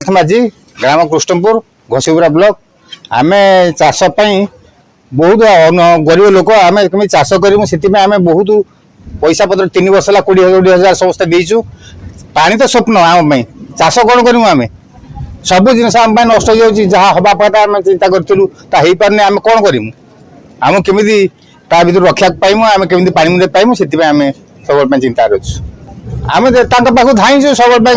पार्थ माझी ग्राम कृष्णपुर घसीपुरा ब्लॉक आम चाष बहुत गरीब लोक आम कमी चाष करें बहुत पैसा पत्र 3 वर्ष है 20,000 समस्त देचु पानी तो स्वप्न आम चाष कौन करूँ आम सब जिन नष्ट हो जहाँ हवा पता आम चिंता करूँ पारने आम कौन करूँ आम केमी ता भर रक्षा पाइमु आम केमी पानी मुंडे पाइमु से सब चिंता अच्छु आम पाख धाइचु सब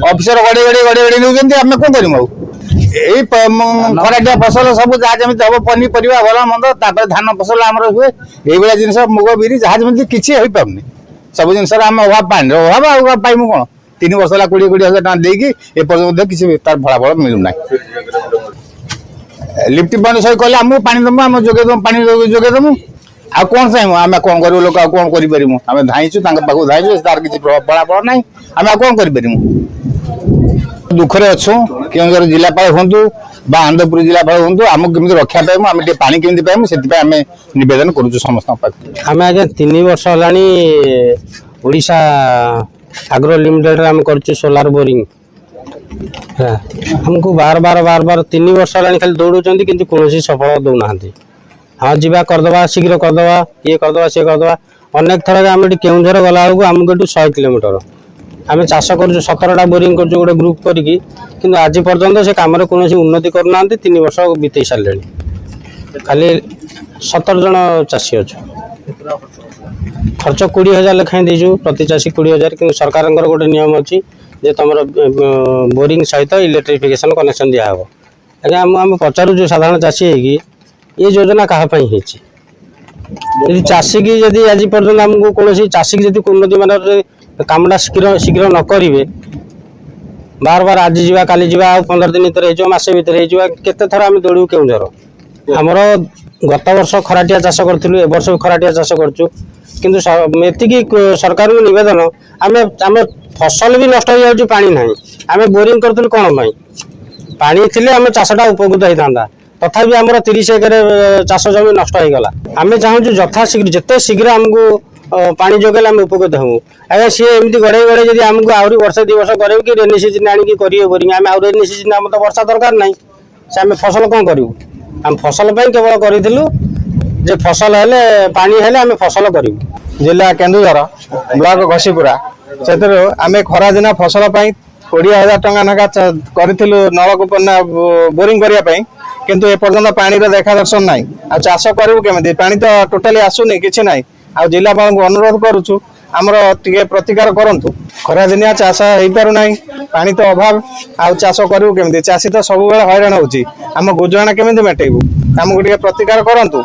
अफिसर गड़े गड़े गड़े गड़े नौ आम कौन करूँ यही खराटिया फसल सब जहाँ जमी हम पनीपरिया भल मंद धान फसल आम हुए ये जिन मुग बिरी जहाँ जमी किसी हो पारनी सब जिन आम अभाव पानी अभाव पाइमु कौन 3 वर्ष है 20,000 टका देकी एपर्तन किसी तार फलाफल मिलूना लिफ्ट पॉइंट सही कहले आम पानी दमु आम जोगेदमु पानी जोगेदमु आ कौन चाहूँ आम कौन करूँ लोक कौन करूँ आम धाइचु पाख धाइचु तार किसी फलाफल ना आम कौन करूँ दुखरे अच्छु केन्दुझर जिलापाल हूँ आनंदपुर जिलापाल हूँ आमको केमी रक्षा पाइमु आम पानी केमी पाइमु से नवेदन करुँ समस्त आम आज 3 वर्ष है ओडिशा आग्रो लिमिटेड आम कर सोलार बोरिंग हमको बार बार 3 वर्ष है खाली दौड़ कि कौन सफल दौना हाँ जीवा करदे शीघ्र करदे ये करदे सी करदे अनेक थर आम केन्दुझर गला बेलू आमको 100 किलोमीटर आम चाष कर 17टा बोरिंग कर गोटे ग्रुप करी आज पर्यंत से कम कौन उन्नति करना 3 वर्ष बीते सारे खाली 17 जन चाषी अच्छे खर्च 20,000 लेखाएं देचु प्रति चाषी 20,000 कि सरकार गोटे नियम अच्छी जे तुम बोरिंग सहित इलेक्ट्रिफिकेशन कनेक्शन दिहब आज्ञा आम पचारूँ साधारण चाषी है ये योजना कहाँपाई यदि चाषी की यदि आज पर्यटन आमको कौन चाषी की यदि उन्नति मान कामटा शीघ्र शीघ्र न करेंगे बार बार आज जावा काली जावा 15 दिन भर मसे भर केते थर आम दौड़ू केन्दुझर आमर गत वर्ष खराटिया चाष करूँ ए वर्ष खराटिया चाष करूँ किंतु सरकार को निवेदन आम आम फसल भी नष्ट हो जाए पानी ना आम बोरिंग करूँ कौन पानी थी आम चाषटा उपकृत होता तथापि आमर 30 एकर चाष जमी नष्ट हो गला आम चाहूँ यथा शीघ्र जिते शीघ्र आमको पानी जोगे आम उपकृत हूँ आज्ञा सी एमती गड़े गड़े जब आमको आहरी वर्षे 2 वर्ष करें कि रेनी सीजन आनिकी करेंगे बोरिंग आम आउ रेनी सीजन आम तो वर्षा दरकार ना से आम फसल कौन करूँ आम फसल केवल करूँ जे फसल हेले पानी हेले आम फसल करूँ जिला केन्दुझर ब्लॉक घसीपुरा से आम खरा दिन फसल 20,000 टका नाका करूँ नलकूप बोरिंग करने किंतु एपर्तन पानी देखा दर्शन ना आ चाष करूँ केमी पानी तो टोटाली आसुनी किसी ना आ जिलापाल को अनुरोध करुचु आमर टे प्रतिकार करंतु खरा दिनिया चाष हो पारना पानी तो अभाव आ चाष करूँ केमी चाषी तो सब हैरान होची आम गुजराण केमी मेटेबू आमको टे प्रतिकार करंतु।